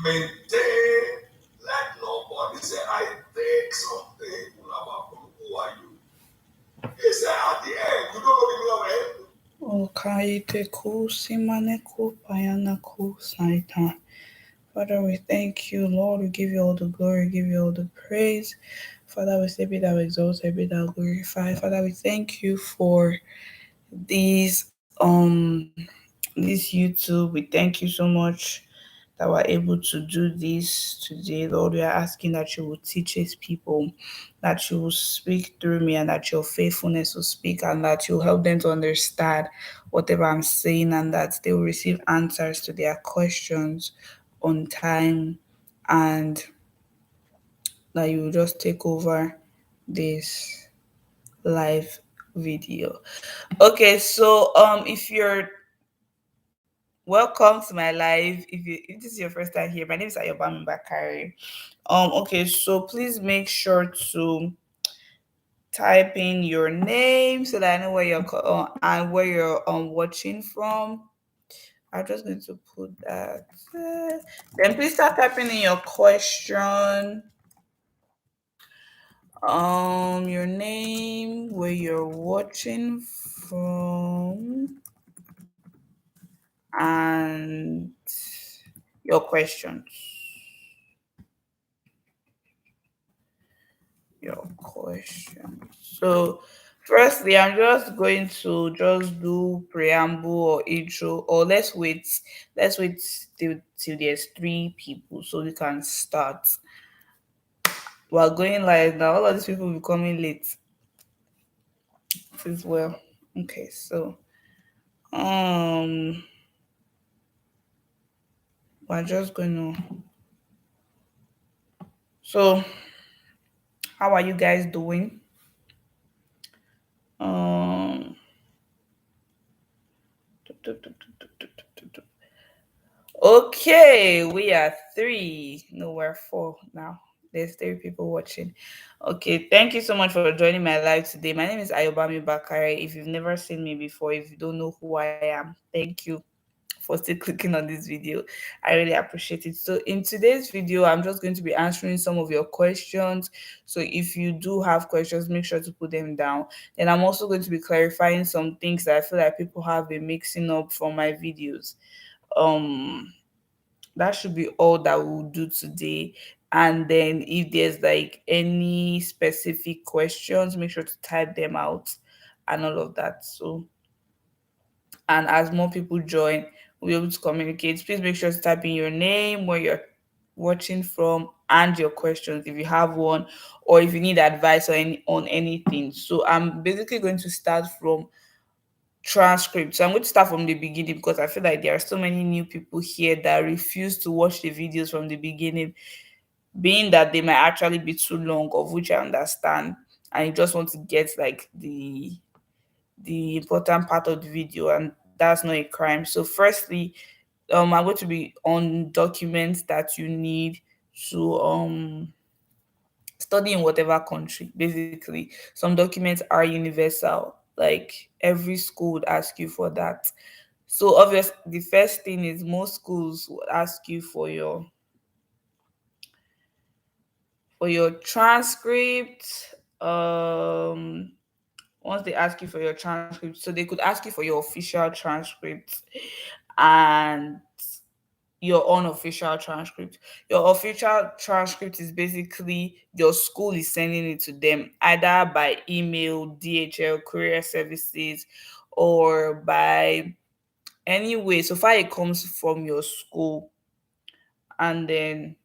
maintain. Let nobody say, I think something. Who are you? He said, at the end, you don't know the meaning of it. Okaite ku simane ku payana ku saita. Father, we thank you, Lord. We give you all the glory, we give you all the praise. Father, we say, be thou exalted, be thou glorified. Father, we thank you for these this YouTube. We thank you so much that we're able to do this today. Lord, we are asking that you will teach His people, that you will speak through me, and that your faithfulness will speak, and that you'll help them to understand whatever I'm saying, and that they will receive answers to their questions on time, and that you will just take over this live video. Okay, so if you're welcome to my live. If this is your first time here, my name is Ayobami Bakari. Okay, so please make sure to type in your name so that I know where and where you're watching from. I'm just going to put that. Then please start typing in your question, your name, where you're watching from, and your questions. Your question. So, firstly, I'm just going to just do preamble or intro, or let's wait. Let's wait till there's three people so we can start. We're going live now. All of these people will be coming late as well. Okay, so um, we're just going to. So, how are you guys doing? Um. Okay, we are three. No, we're four now. There's three people watching. Okay, thank you so much for joining my live today. My name is Ayobami Bakare. If you've never seen me before, if you don't know who I am, thank you for still clicking on this video. I really appreciate it. So in today's video, I'm just going to be answering some of your questions. So if you do have questions, make sure to put them down. Then I'm also going to be clarifying some things that I feel like people have been mixing up from my videos. Um that should be all that we'll do today. And then if there's like any specific questions, make sure to type them out and all of that. So, and as more people join, we'll be able to communicate. Please make sure to type in your name, where you're watching from, and your questions if you have one, or if you need advice on anything. So I'm basically going to start from transcript. So I'm going to start from the beginning because I feel like there are so many new people here that refuse to watch the videos from the beginning, being that they might actually be too long, of which I understand, and you just want to get like the important part of the video, and that's not a crime. So firstly, I'm going to be on documents that you need to study in whatever country. Basically, some documents are universal, like every school would ask you for that. So obviously, the first thing is most schools will ask you for your transcript. Once they ask you for your transcript, so they could ask you for your official transcript and your unofficial transcript. Your official transcript is basically your school is sending it to them either by email, DHL, courier services, or by any way. So far, it comes from your school, and then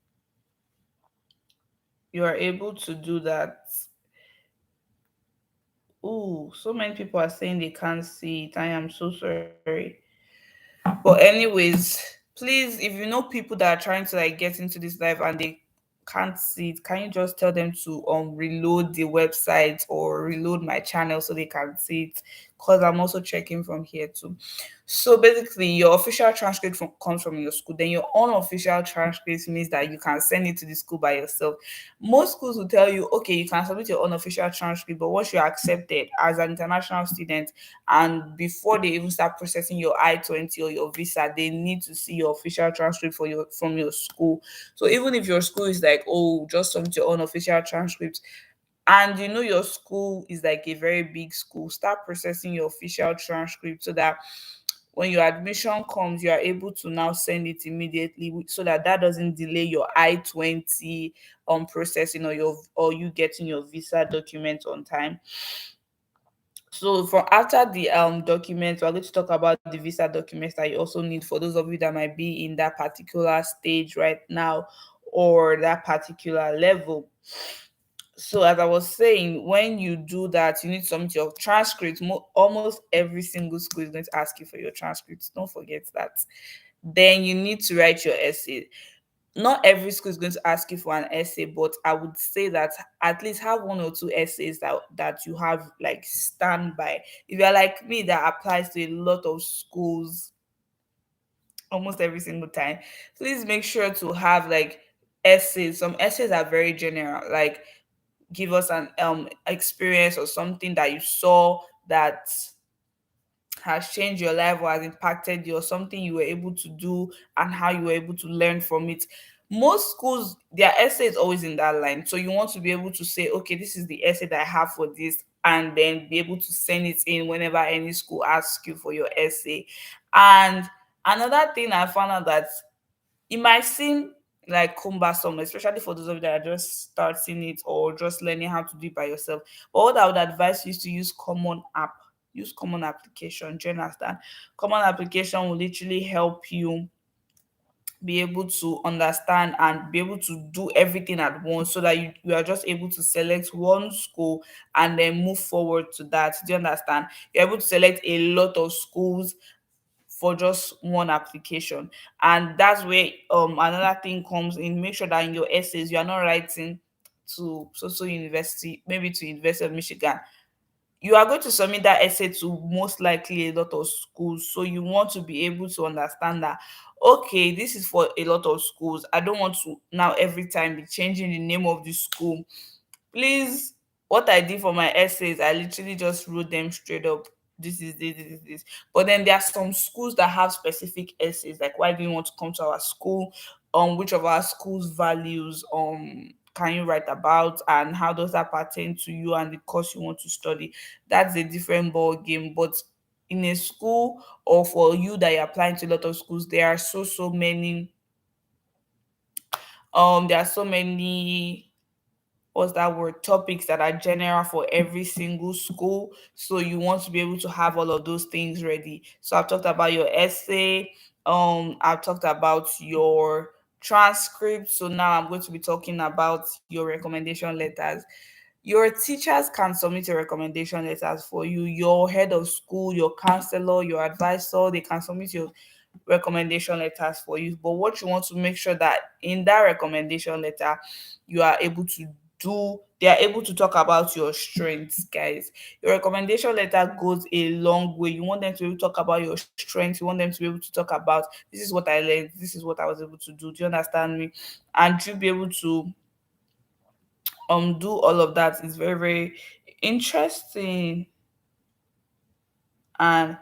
you are able to do that. Oh, so many people are saying they can't see it. I am so sorry. But anyways, please, if you know people that are trying to like get into this live and they can't see it, can you just tell them to reload the website or reload my channel so they can see it? because I'm also checking from here too. So basically, your official transcript comes from your school. Then your unofficial transcript means that you can send it to the school by yourself. Most schools will tell you, okay, you can submit your unofficial transcript, but once you're accepted as an international student, and before they even start processing your I-20 or your visa, they need to see your official transcript for your from your school. So even if your school is like, oh, just submit your unofficial transcript, and you know your school is like a very big school, start processing your official transcript so that when your admission comes, you are able to now send it immediately so that that doesn't delay your I-20 processing or your or you getting your visa document on time. So for after the documents, we're going to talk about the visa documents that you also need for those of you that might be in that particular stage right now or that particular level. So as I was saying, when you do that, you need to submit your transcript. Almost every single school is going to ask you for your transcripts. Don't forget that. Then you need to write your essay. Not every school is going to ask you for an essay, but I would say that at least have one or two essays that you have like standby. If you're like me that applies to a lot of schools almost every single time, please make sure to have like essays. Some essays are very general, like give us an experience or something that you saw that has changed your life or has impacted you, or something you were able to do and how you were able to learn from it. Most schools, their essay is always in that line. So you want to be able to say, okay, this is the essay that I have for this, and then be able to send it in whenever any school asks you for your essay. And another thing I found out that it might seem like cumbersome, especially for those of you that are just starting it or just learning how to do it by yourself. But what I would advise you is to use common app. Use common application. Do you understand? Common application will literally help you be able to understand and be able to do everything at once so that you are just able to select one school and then move forward to that. Do you understand? You're able to select a lot of schools for just one application. And that's where another thing comes in. Make sure that in your essays you are not writing to so university, maybe to University of Michigan. You are going to submit that essay to most likely a lot of schools. So you want to be able to understand that, okay, this is for a lot of schools. I don't want to now every time be changing the name of the school. Please, what I did for my essays, I literally just wrote them straight up. This is this. But then there are some schools that have specific essays, like why do you want to come to our school? Which of our schools values can you write about, and how does that pertain to you and the course you want to study? That's a different ball game. But in a school, or for you that you're applying to a lot of schools, there are so many there are so many, what's that word, topics that are general for every single school. So you want to be able to have all of those things ready. So I've talked about your essay, I've talked about your transcript. So now I'm going to be talking about your recommendation letters. Your teachers can submit your recommendation letters for you. Your head of school, your counselor, your advisor, they can submit your recommendation letters for you. But what you want to make sure that in that recommendation letter, you are able to they are able to talk about your strengths, guys. Your recommendation letter goes a long way. You want them to be able to talk about your strengths. You want them to be able to talk about, this is what I learned, this is what I was able to do. Do you understand me? And you be able to do all of that is very, very interesting. And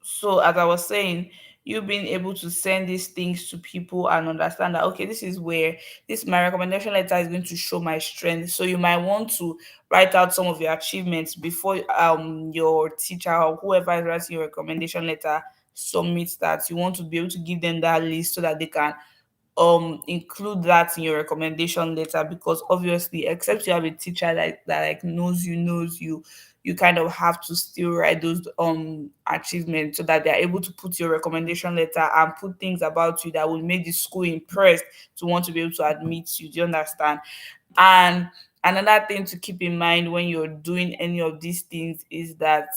so as I was saying, you being able to send these things to people and understand that, okay, this is where this my recommendation letter is going to show my strength. So you might want to write out some of your achievements before your teacher or whoever is writing your recommendation letter submits that. You want to be able to give them that list so that they can include that in your recommendation letter, because obviously, except you have a teacher that like knows you, you kind of have to still write those achievements so that they're able to put your recommendation letter and put things about you that will make the school impressed to want to be able to admit you. Do you understand? And another thing to keep in mind when you're doing any of these things is that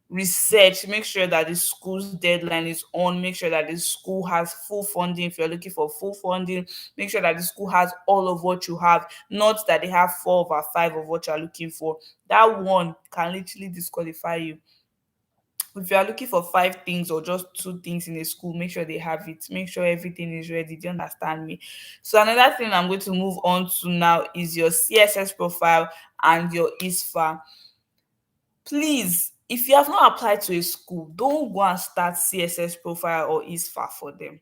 research, make sure that the school's deadline is on, make sure that the school has full funding. If you're looking for full funding, make sure that the school has all of what you have, not that they have 4 over 5 of what you're looking for. That one can literally disqualify you. If you are looking for five things or just two things in a school, make sure they have it. Make sure everything is ready. Do you understand me? So another thing I'm going to move on to now is your CSS profile and your ISFA. Please, if you have not applied to a school, don't go and start CSS profile or ISFA for them.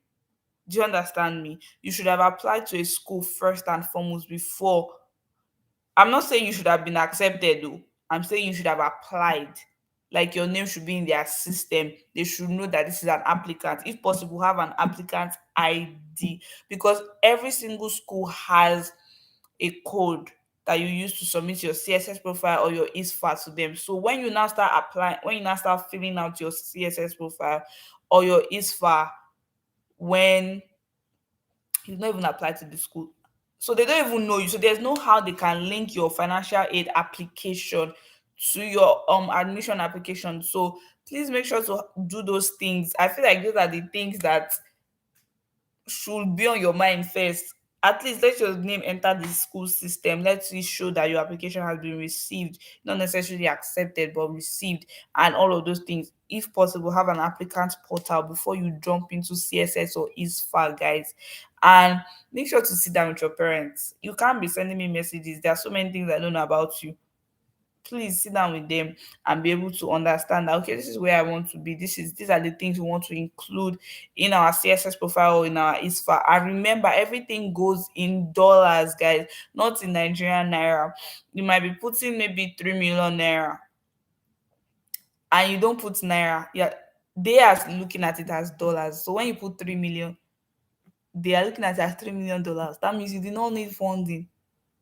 Do you understand me? You should have applied to a school first and foremost before. I'm not saying you should have been accepted though. I'm saying you should have applied. Like your name should be in their system. They should know that this is an applicant. If possible, have an applicant ID because every single school has a code that you use to submit your CSS profile or your ISFA to them. So when you now start applying, when you now start filling out your CSS profile or your ISFA, when you've not even applied to the school. So they don't even know you. So there's no how they can link your financial aid application to your admission application. So please make sure to do those things. I feel like those are the things that should be on your mind first. At least let your name enter the school system. Let it show that your application has been received, not necessarily accepted, but received, and all of those things. If possible, have an applicant portal before you jump into CSS or ISFA, guys. And make sure to sit down with your parents. You can't be sending me messages. There are so many things I don't know about you. Please sit down with them and be able to understand that okay, this is where I want to be. These are the things we want to include in our CSS profile or in our ISFA. And remember, everything goes in dollars, guys, not in Nigerian naira. You might be putting maybe 3 million naira and you don't put naira. Yeah, they are looking at it as dollars. So when you put 3 million, they are looking at it as $3 million. That means you did not need funding.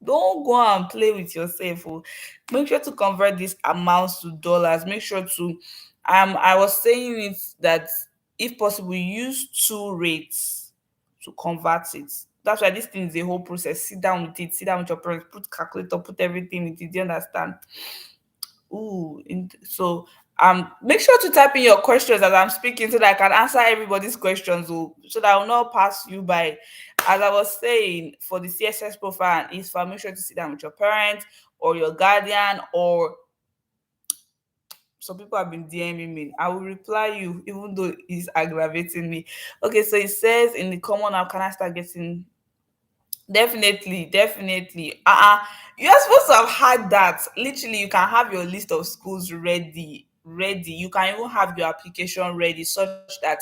Don't go and play with yourself. Oh. Make sure to convert these amounts to dollars. Make sure to I was saying it that if possible, use two rates to convert it. That's why this thing is a whole process. Sit down with it, sit down with your parents, put calculator, put everything with it. Do you understand? So make sure to type in your questions as I'm speaking so that I can answer everybody's questions, so that I will not pass you by. As I was saying, for the CSS profile and ISFA, make sure to sit down with your parents or your guardian, or some people have been DMing me. I will reply you even though it's aggravating me. Okay, so it says in the common app, can I start getting. Definitely, definitely. You're supposed to have had that. Literally, you can have your list of schools ready. Ready. You can even have your application ready such that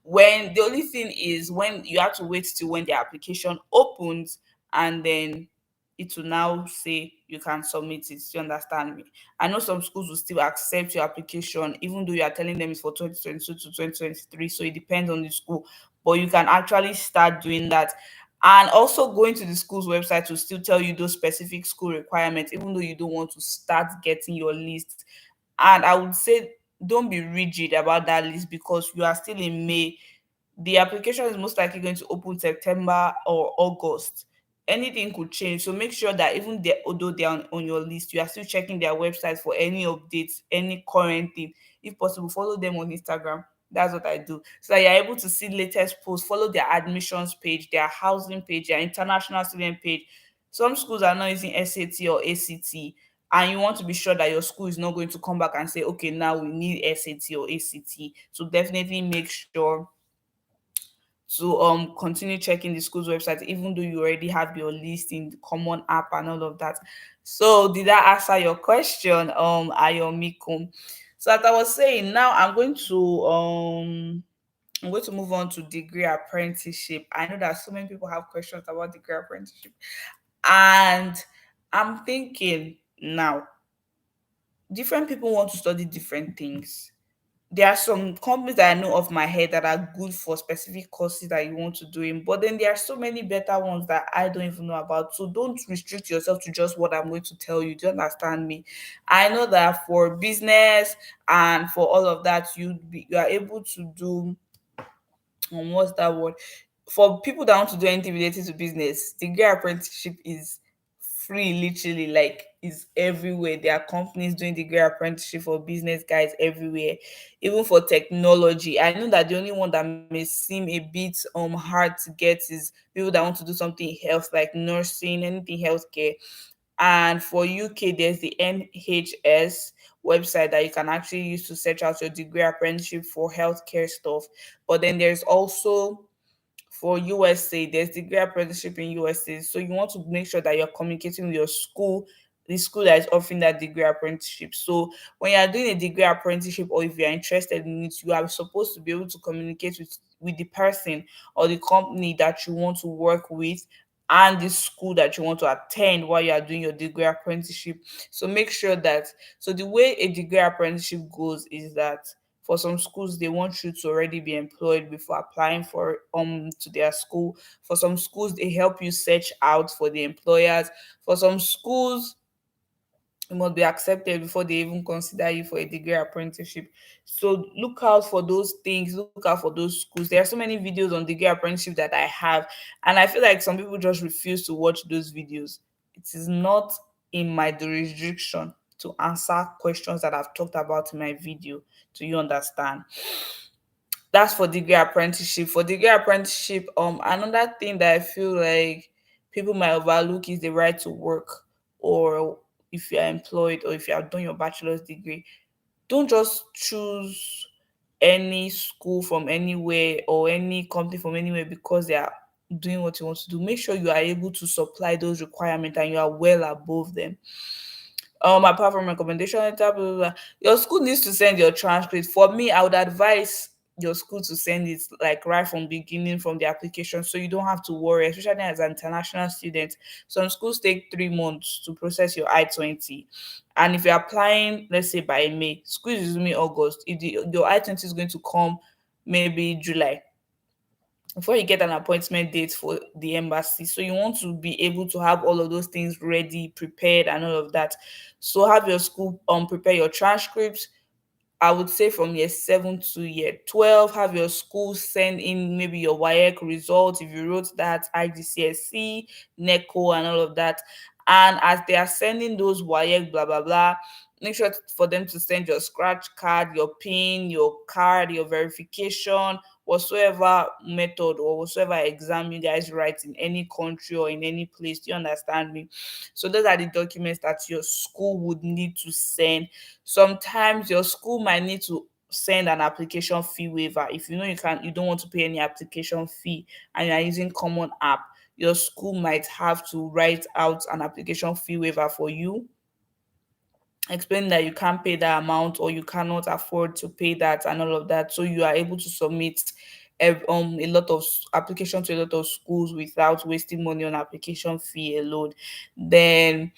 when the only thing is when you have to wait till when the application opens, and then it will now say you can submit it. You understand me? I know some schools will still accept your application, even though you are telling them it's for 2022 to 2023. So it depends on the school. But you can actually start doing that, and also going to the school's website to still tell you those specific school requirements, even though you don't want to start getting your list. And I would say don't be rigid about that list because you are still in May. The application is most likely going to open September or August. Anything could change. So make sure that even they, although they're on your list, you are still checking their website for any updates, any current thing. If possible, follow them on Instagram. That's what I do. So that you're able to see latest posts, follow their admissions page, their housing page, their international student page. Some schools are not using SAT or ACT, and you want to be sure that your school is not going to come back and say, okay, now we need SAT or ACT. So definitely make sure to continue checking the school's website, even though you already have your list in the common app and all of that. So did I answer your question, Ayomiko? So as I was saying, now I'm going to move on to degree apprenticeship. I know that so many people have questions about degree apprenticeship, and I'm thinking now different people want to study different things. There are some companies that I know off my head that are good for specific courses that you want to do in, but then there are so many better ones that I don't even know about. So don't restrict yourself to just what I'm going to tell you. Do you understand me? I know that for business and for all of that, you are able to do what's that word? For people that want to do anything related to business, degree apprenticeship is free, literally, like is everywhere. There are companies doing degree apprenticeship for business guys everywhere, even for technology. I know that the only one that may seem a bit hard to get is people that want to do something health, like nursing, anything healthcare. And for UK, there's the NHS website that you can actually use to search out your degree apprenticeship for healthcare stuff. But then there's also for USA, there's degree apprenticeship in USA. So you want to make sure that you're communicating with your school, the school that is offering that degree apprenticeship. So when you're doing a degree apprenticeship or if you're interested in it, you are supposed to be able to communicate with the person or the company that you want to work with and the school that you want to attend while you are doing your degree apprenticeship. So make sure that so the way a degree apprenticeship goes is that for some schools they want you to already be employed before applying for to their school. For some schools they help you search out for the employers. For some schools you must be accepted before they even consider you for a degree apprenticeship. So look out for those things, look out for those schools. There are so many videos on degree apprenticeship that I have, and I feel like some people just refuse to watch those videos. It is not in my jurisdiction to answer questions that I've talked about in my video. Do you understand? That's for degree apprenticeship. For degree apprenticeship, another thing that I feel like people might overlook is the right to work, or if you're employed or if you have done your bachelor's degree. Don't just choose any school from anywhere or any company from anywhere because they are doing what you want to do. Make sure you are able to supply those requirements and you are well above them. Apart from recommendation letter, blah, blah, blah. Your school needs to send your transcript. For me, I would advise your school to send it like right from beginning from the application so you don't have to worry, especially as an international student. Some schools take 3 months to process your I-20. And if you're applying, let's say by May, school is usually August. If your I-20 is going to come maybe July, before you get an appointment date for the embassy. So you want to be able to have all of those things ready, prepared, and all of that. So have your school prepare your transcripts. I would say from year 7 to year 12, have your school send in maybe your WAEC results if you wrote that, IGCSE, NECO, and all of that. And as they are sending those WAEC, blah, blah, blah, make sure for them to send your scratch card, your PIN, your card, your verification, whatsoever method or whatsoever exam you guys write in any country or in any place. Do you understand me? So those are the documents that your school would need to send. Sometimes your school might need to send an application fee waiver. If you know you don't want to pay any application fee and you are using common app, your school might have to write out an application fee waiver for you, explain that you can't pay that amount or you cannot afford to pay that and all of that, so you are able to submit a lot of application to a lot of schools without wasting money on application fee alone. Then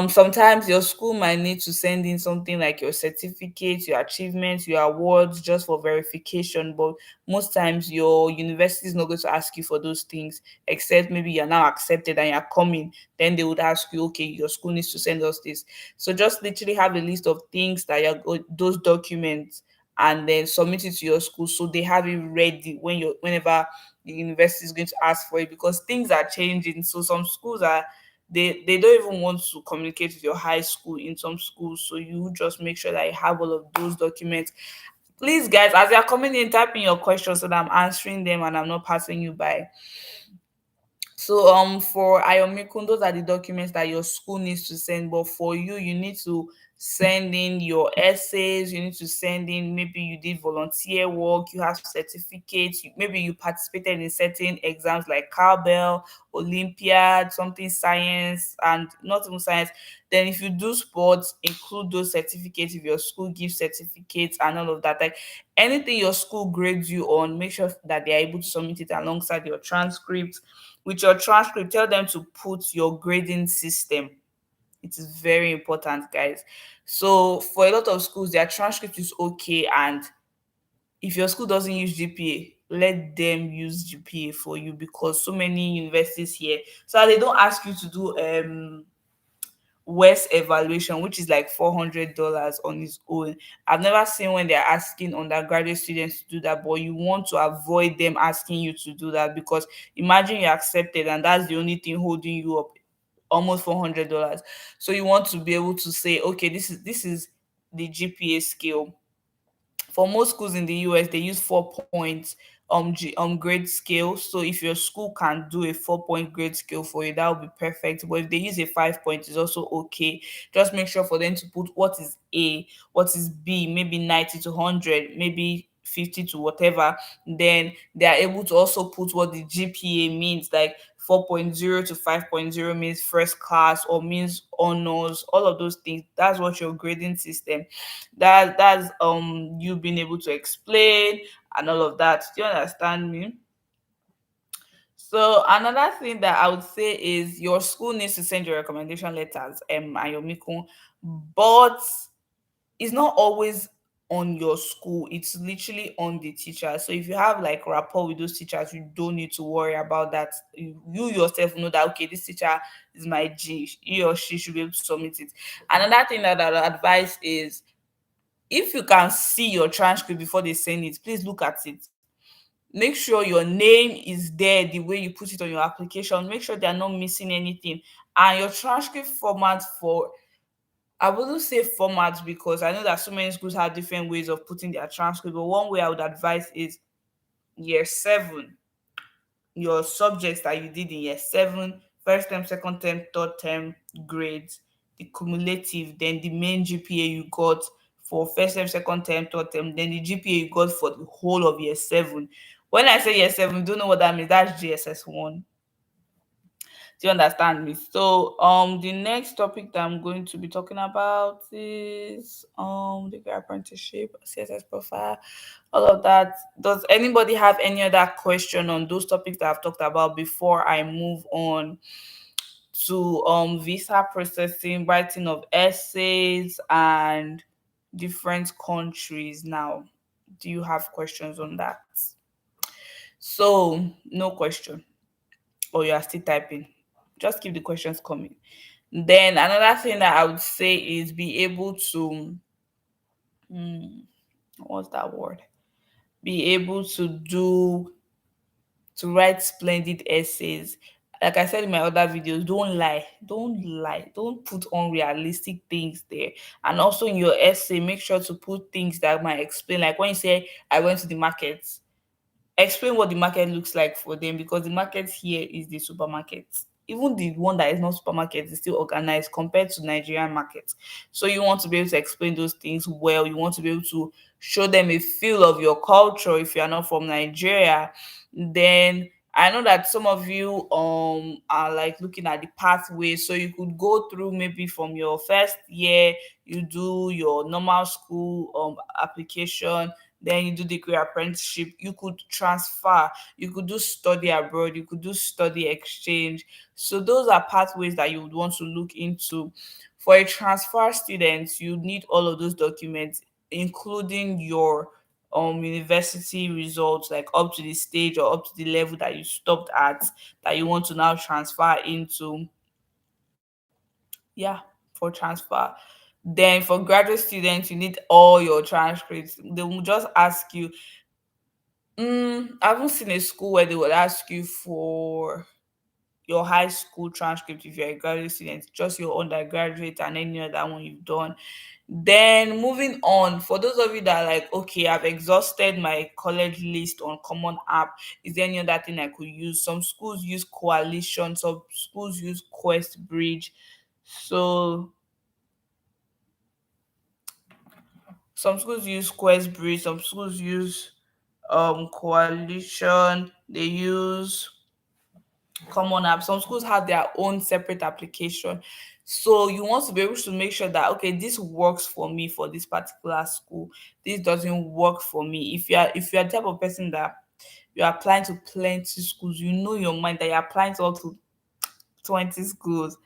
sometimes your school might need to send in something like your certificates, your achievements, your awards just for verification, but most times your university is not going to ask you for those things, except maybe you're now accepted and you're coming, then they would ask you, okay, your school needs to send us this. So just literally have a list of things that those documents, and then submit it to your school so they have it ready whenever the university is going to ask for it, because things are changing. So some schools are they don't even want to communicate with your high school in some schools. So you just make sure that you have all of those documents. Please, guys, as you're coming in, type in your questions so that I'm answering them and I'm not passing you by. So for Ayomikun, those are the documents that your school needs to send. But for you, you need to send in your essays, you need to send in maybe you did volunteer work, you have certificates, maybe you participated in certain exams like cowbell, Olympiad, something science, and not even science. Then if you do sports, include those certificates if your school gives certificates and all of that. Like anything your school grades you on, make sure that they are able to submit it alongside your transcript. With your transcript, tell them to put your grading system. It is very important, guys. So for a lot of schools, their transcript is okay, and if your school doesn't use GPA, let them use GPA for you, because so many universities here, so they don't ask you to do West evaluation, which is like $400 on its own. I've never seen when they're asking undergraduate students to do that, but you want to avoid them asking you to do that, because imagine you're accepted and that's the only thing holding you up, almost $400. So you want to be able to say, okay, this is the GPA scale. For most schools in the US, they use 4 points grade scale. So if your school can do a 4 point grade scale for you, that would be perfect. But if they use a 5 point, it's also okay. Just make sure for them to put what is A, what is B, maybe 90 to 100, maybe 50 to whatever. Then they are able to also put what the GPA means, like 4.0 to 5.0 means first class or means honors, all of those things. That's what your grading system, that's you being able to explain and all of that. Do you understand me? So another thing that I would say is your school needs to send your recommendation letters, and your mikun, but it's not always on your school. It's literally on the teacher. So if you have like rapport with those teachers, you don't need to worry about that. You yourself know that okay, this teacher is my G. He or she should be able to submit it. Another thing that I would advise is if you can see your transcript before they send it, please look at it. Make sure your name is there the way you put it on your application. Make sure they're not missing anything. And your transcript format for, I wouldn't say format because I know that so many schools have different ways of putting their transcript, but one way I would advise is year seven, your subjects that you did in year seven, first term, second term, third term grades, the cumulative, then the main GPA you got for first term, second term, third term, then the GPA you got for the whole of year seven. When I say year seven, you don't know what that means. That's GSS one. Do you understand me? So the next topic that I'm going to be talking about is degree apprenticeship, CSS profile, all of that. Does anybody have any other question on those topics that I've talked about before I move on to visa processing, writing of essays, and different countries now? Do you have questions on that? So no question, or you are still typing. Just keep the questions coming. Then another thing that I would say is be able to what's that word? Be able to write splendid essays. Like I said in my other videos, don't lie. Don't lie. Don't put unrealistic things there. And also in your essay, make sure to put things that might explain. Like when you say, I went to the market, explain what the market looks like for them, because the market here is the supermarket. Even the one that is not supermarket is still organized compared to Nigerian markets. So you want to be able to explain those things well. You want to be able to show them a feel of your culture if you are not from Nigeria. Then I know that some of you are like looking at the pathway. So you could go through maybe from your first year, you do your normal school application, then you do the career apprenticeship, you could transfer, you could do study abroad, you could do study exchange. So those are pathways that you would want to look into. For a transfer student, you need all of those documents, including your university results, like up to the stage or up to the level that you stopped at, that you want to now transfer into. Yeah, for transfer. Then for graduate students, you need all your transcripts. They will just ask you, I haven't seen a school where they would ask you for your high school transcript if you're a graduate student, just your undergraduate and any other one you've done. Then moving on, for those of you that are like, okay, I've exhausted my college list on Common App, is there any other thing I could use? Some schools use Coalition, some schools use Quest Bridge. So some schools use Quest Bridge, some schools use Coalition, they use Common App. Some schools have their own separate application. So you want to be able to make sure that okay, this works for me for this particular school. This doesn't work for me. If you're the type of person that you're applying to plenty schools, you know in your mind that you're applying to all to 20 schools,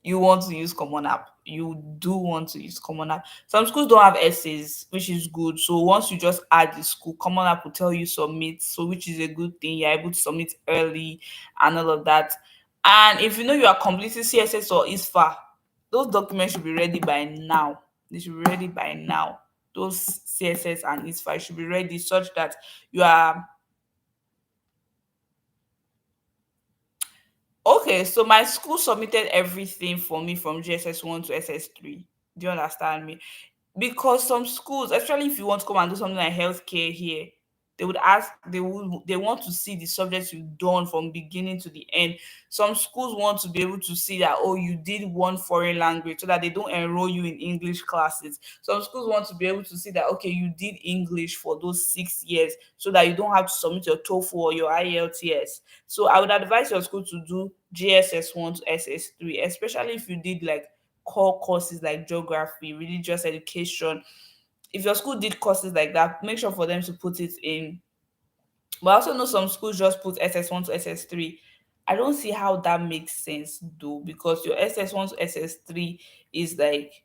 you want to use Common App. You do want to use Common App. Some schools don't have essays, which is good. So once you just add the school, Common App will tell you submit. So which is a good thing. You're able to submit early and all of that. And if you know you are completing CSS or ISFA, those documents should be ready by now. They should be ready by now. Those CSS and ISFA should be ready such that you are okay. So my school submitted everything for me from GSS 1 to SS3. Do you understand me? Because some schools, especially if you want to come and do something like healthcare here, they want to see the subjects you've done from beginning to the end. Some schools want to be able to see that, oh, you did one foreign language, so that they don't enroll you in English classes. Some schools want to be able to see that, okay, you did English for those 6 years, so that you don't have to submit your TOEFL or your IELTS. So I would advise your school to do JSS1 to SS3, especially if you did like core courses like geography, religious education. If your school did courses like that, make sure for them to put it in. But I also know some schools just put SS1 to SS3. I don't see how that makes sense though, because your SS1 to SS3 is like,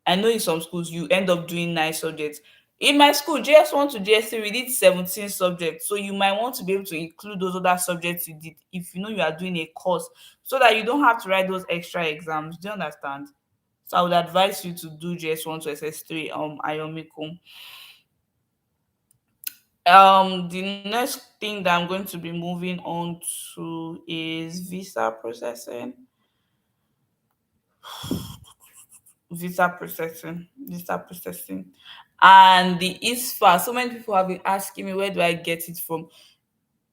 I know in some schools you end up doing 9 subjects. In my school, JS1 to JS3, we did 17 subjects. So you might want to be able to include those other subjects you did if you know you are doing a course, so that you don't have to write those extra exams. Do you understand? So I would advise you to do JS1 to SS3, Ayomiko. The next thing that I'm going to be moving on to is visa processing, and the ISFA. So many people have been asking me, where do I get it from?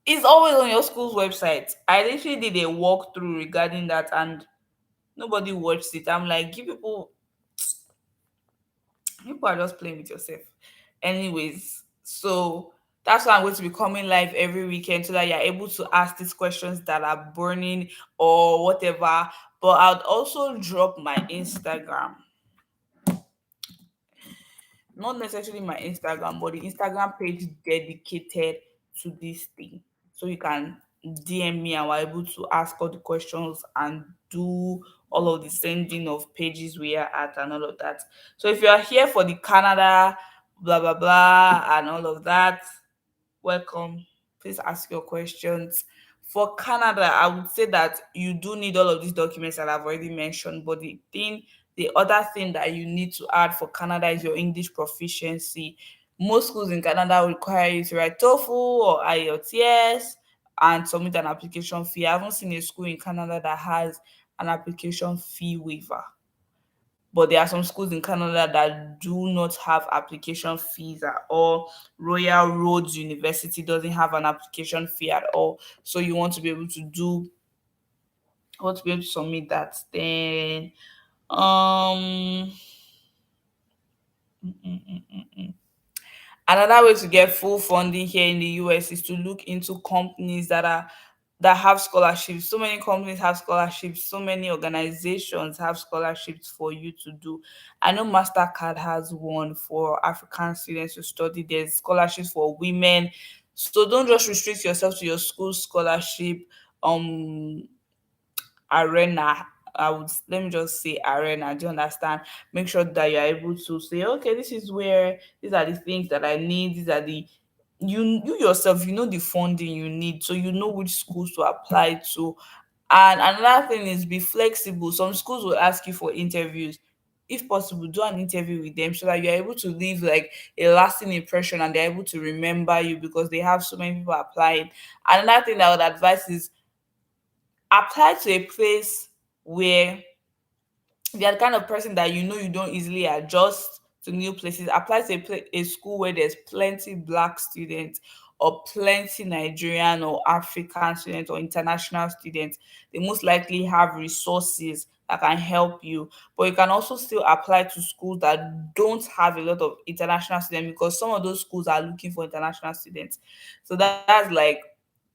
It's always on your school's website. I literally did a walkthrough regarding that, and nobody watched it. I'm like, give people, people are just playing with yourself. Anyways, so that's why I'm going to be coming live every weekend, so that you're able to ask these questions that are burning or whatever. But I'll also drop my Instagram, not necessarily my Instagram, but the Instagram page dedicated to this thing. So you can DM me and we're able to ask all the questions and do all of the sending of pages we are at and all of that. So if you are here for the Canada, blah blah blah, and all of that, welcome. Please ask your questions. For Canada, I would say that you do need all of these documents that I've already mentioned, but the other thing that you need to add for Canada is your English proficiency. Most schools in Canada will require you to write TOEFL or IELTS and submit an application fee. I haven't seen a school in Canada that has an application fee waiver, but there are some schools in Canada that do not have application fees at all. Royal Roads University doesn't have an application fee at all. So you want to be able to submit that. Then um another way to get full funding here in the US is to look into companies that have scholarships. So many companies have scholarships, so many organizations have scholarships for you to do. I know MasterCard has one for African students to study. There's scholarships for women. So don't just restrict yourself to your school scholarship. Um Arena, I would, let me just say arena, do you understand? Make sure that you're able to say, okay, this is where, these are the things that I need, these are the, you yourself, you know the funding you need, so you know which schools to apply to. And another thing is, be flexible. Some schools will ask you for interviews. If possible, do an interview with them, so that you're able to leave like a lasting impression and they're able to remember you, because they have so many people applying. Another thing that I would advise is, apply to a place where, if you're the kind of person that you know you don't easily adjust to new places, apply to a school where there's plenty black students, or plenty Nigerian or African students or international students. They most likely have resources that can help you. But you can also still apply to schools that don't have a lot of international students, because some of those schools are looking for international students. So that's like,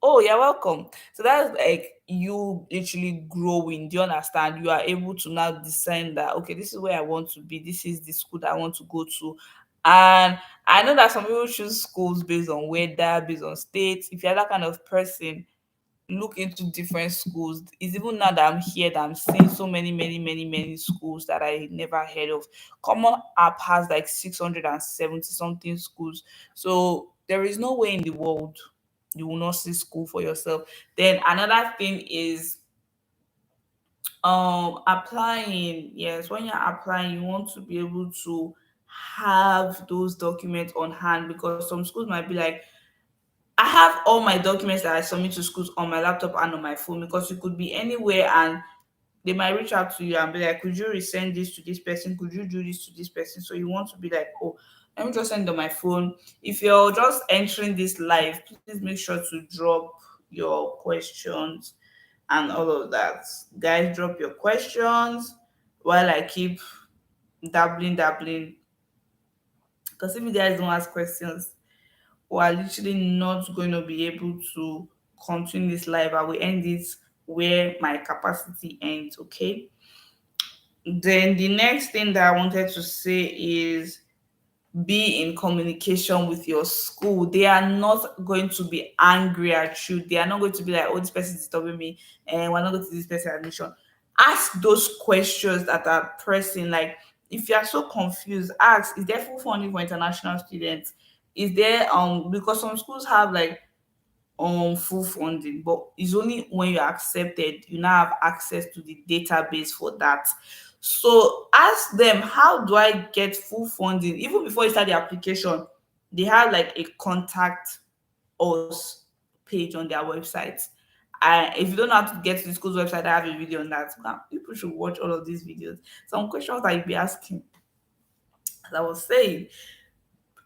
oh, you're welcome. So that's like you literally growing. Do you understand? You are able to now discern that, okay, this is where I want to be. This is the school that I want to go to. And I know that some people choose schools based on weather, based on states. If you're that kind of person, look into different schools. It's even now that I'm here that I'm seeing so many schools that I never heard of. Common App has like 670 something schools. So there is no way in the world you will not see school for yourself. Then another thing is applying. Yes, when you're applying, you want to be able to have those documents on hand, because some schools might be like, I have all my documents that I submit to schools on my laptop and on my phone, because you could be anywhere and they might reach out to you and be like, could you resend this to this person? Could you do this to this person? So you want to be like, oh, Let me just send on my phone. If you're just entering this live, please make sure to drop your questions and all of that. Guys, drop your questions while I keep dabbling. Because if you guys don't ask questions, we are literally not going to be able to continue this live. I will end it where my capacity ends, okay? Then the next thing that I wanted to say is be in communication with your school. They are not going to be angry at you. They are not going to be like, oh, this person is disturbing me and we're not going to this person admission. Ask those questions that are pressing. Like, if you are so confused, ask, is there full funding for international students? Is there because some schools have like full funding, but it's only when you're accepted you now have access to the database for that. So ask them, how do I get full funding? Even before you start the application, they have like a contact us page on their website. If you don't know how to get to the school's website, I have a video on that. Now, people should watch all of these videos. Some questions that you'll be asking, as I was saying,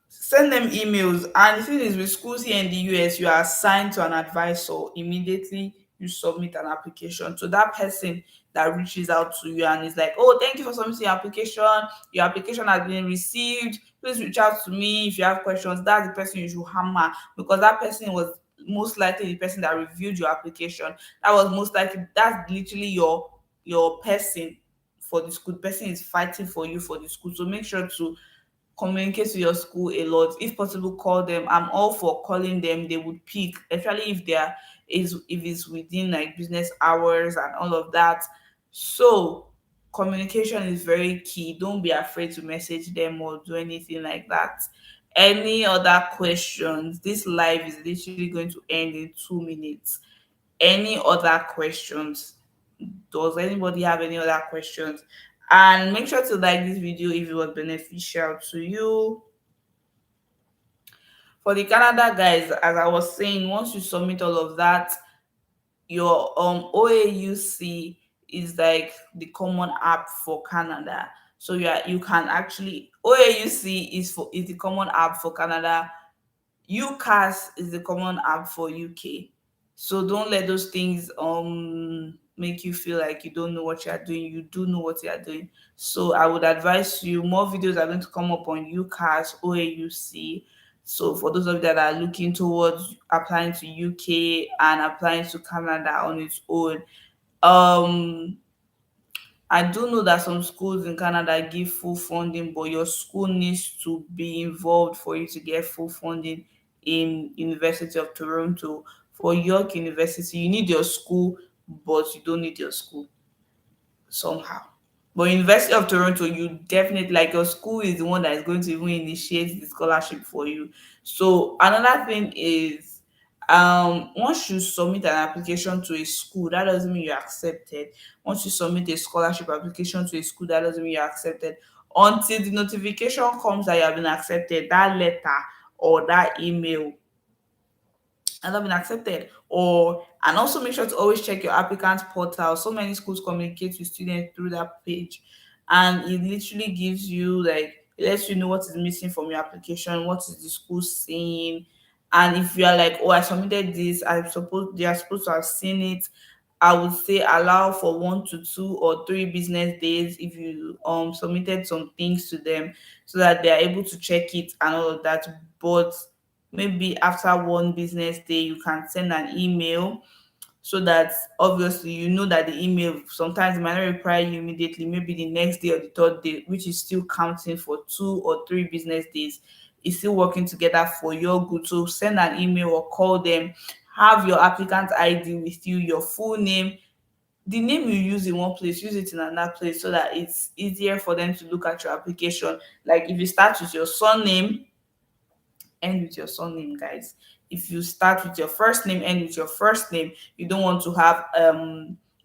send them emails. And the thing is, with schools here in the US, you are assigned to an advisor immediately. You submit an application to that person that reaches out to you and is like, oh, thank you for submitting your application. Your application has been received. Please reach out to me if you have questions. That's the person you should hammer, because that person was most likely the person that reviewed your application. That was most likely, that's literally your person for the school. The person is fighting for you for the school. So make sure to communicate to your school a lot. If possible, call them. I'm all for calling them. They would pick, especially if they are is if it's within like business hours and all of that. So communication is very key. Don't be afraid to message them or do anything like that. Any other questions? This live is literally going to end in 2 minutes. Any other questions? Does anybody have any other questions? And make sure to like this video if it was beneficial to you. For the Canada guys, as I was saying, once you submit all of that, your OAUC is like the common app for Canada. So you can actually, OAUC is the common app for Canada. UCAS is the common app for UK. So don't let those things make you feel like you don't know what you are doing. You do know what you are doing. So I would advise you, more videos are going to come up on UCAS, OAUC. So for those of you that are looking towards applying to UK and applying to Canada on its own, um I do know that some schools in Canada give full funding, but your school needs to be involved for you to get full funding in University of Toronto. For York University, you need your school, but you don't need your school somehow. But University of Toronto, you definitely, like, your school is the one that is going to even initiate the scholarship for you. So another thing is, once you submit an application to a school, that doesn't mean you're accepted. Once you submit a scholarship application to a school, that doesn't mean you're accepted. Until the notification comes that you have been accepted, that letter or that email and not been accepted. Or and also make sure to always check your applicant portal. So many schools communicate with students through that page, and it literally gives you like, it lets you know what is missing from your application, what is the school saying. And if you are like, oh, I submitted this, I suppose they are supposed to have seen it. I would say allow for 1 to 2 or 3 business days if you submitted some things to them, so that they are able to check it and all of that. But maybe after 1 business day you can send an email, so that obviously you know that the email sometimes might not reply you immediately, maybe the next day or the third day, which is still counting for 2 or 3 business days. It's still working together for your good. So send an email or call them. Have your applicant ID with you, your full name. The name you use in one place, use it in another place, so that it's easier for them to look at your application. Like, if you start with your surname, end with your surname, guys. If you start with your first name, end with your first name. You don't want to have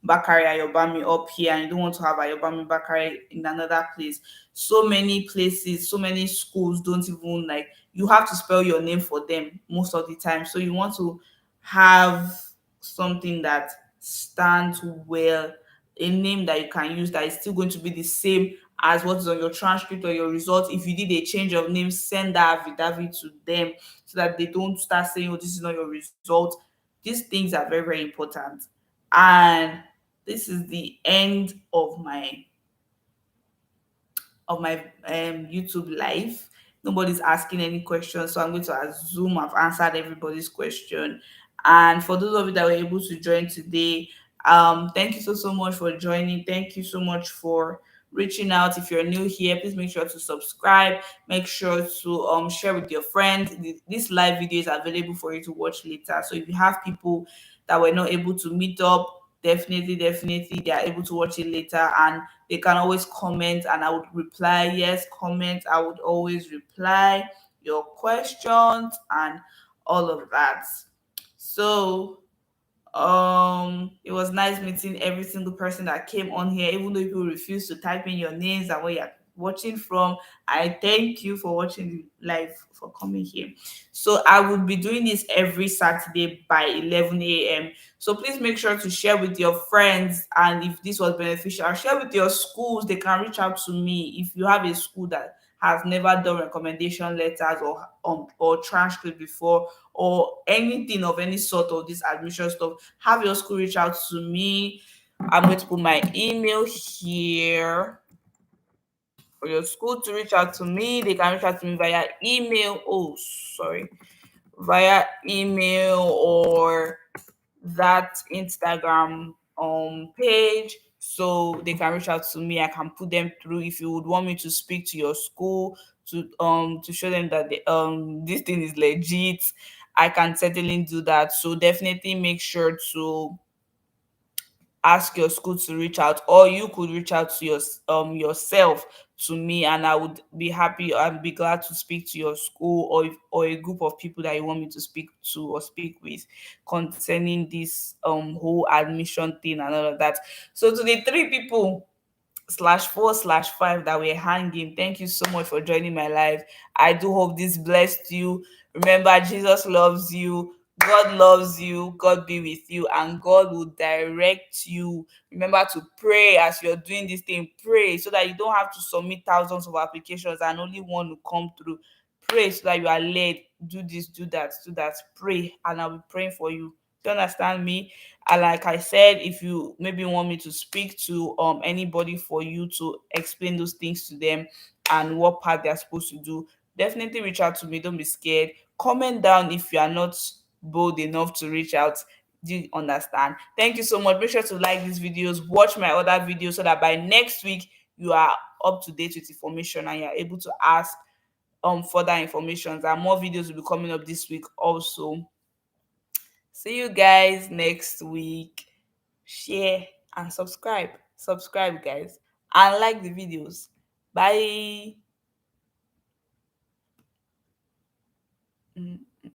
Bakari Ayobami up here, and you don't want to have Ayobami Bakari in another place. So many places, so many schools don't even like, you have to spell your name for them most of the time. So you want to have something that stands well, a name that you can use that is still going to be the same as what is on your transcript or your result. If you did a change of name, send that affidavit to them so that they don't start saying, oh, this is not your result. These things are very, very important. And this is the end of my YouTube live. Nobody's asking any questions, so I'm going to assume I've answered everybody's question. And for those of you that were able to join today, thank you so much for joining. Thank you so much for reaching out. If you're new here, please make sure to subscribe. Make sure to share with your friends. This live video is available for you to watch later. So if you have people that were not able to meet up, definitely they are able to watch it later, and they can always comment and I would reply. Yes, comment. I would always reply your questions and all of that. So it was nice meeting every single person that came on here, even though people refuse to type in your names and where you're watching from. I thank you for watching the live, for coming here. So I will be doing this every Saturday by 11 a.m. So please make sure to share with your friends, and if this was beneficial, share with your schools. They can reach out to me. If you have a school that has never done recommendation letters or transcript before, or anything of any sort of this admission stuff, have your school reach out to me. I'm going to put my email here for your school to reach out to me. They can reach out to me via email. Oh, sorry. Via email or that Instagram page, so they can reach out to me. I can put them through. If you would want me to speak to your school to show them that this thing is legit, I can certainly do that. So definitely make sure to ask your school to reach out, or you could reach out to yourself to me, and I would be happy and be glad to speak to your school, or a group of people that you want me to speak to or speak with concerning this whole admission thing and all of that. So to the three people /4/5 that we're hanging, thank you so much for joining my life. I do hope this blessed you. Remember, Jesus loves you, God loves you, God be with you, and God will direct you. Remember to pray as you're doing this thing. Pray so that you don't have to submit thousands of applications and only one will come through. Pray so that you are led. Do this, do that, do that. Pray, and I'll be praying for you. Do you understand me? And like I said, if you maybe want me to speak to anybody for you to explain those things to them and what part they're supposed to do, definitely reach out to me. Don't be scared. Comment down if you are not bold enough to reach out. Do you understand? Thank you so much. Make sure to like these videos, watch my other videos so that by next week you are up to date with information and you're able to ask further information. And more videos will be coming up this week also. See you guys next week. Share and subscribe. Subscribe, guys, and like the videos. Bye.